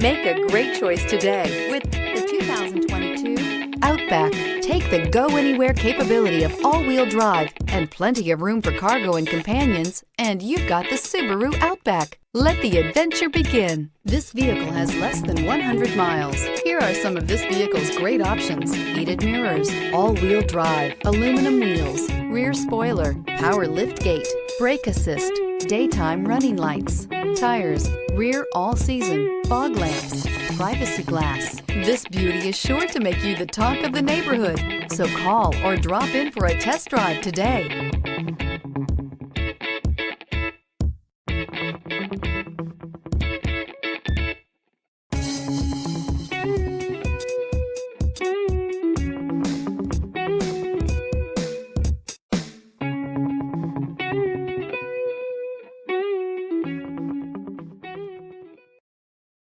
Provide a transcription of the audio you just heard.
Make a great choice today with the 2022 Outback. Take the go-anywhere capability of all-wheel drive and plenty of room for cargo and companions, and you've got the Subaru Outback. Let the adventure begin. This vehicle has less than 100 miles. Here are some of this vehicle's great options: heated mirrors, all-wheel drive, aluminum wheels, rear spoiler, power liftgate, brake assist, daytime running lights, tires, rear all-season, fog lamps, privacy glass. This beauty is sure to make you the talk of the neighborhood. So call or drop in for a test drive today.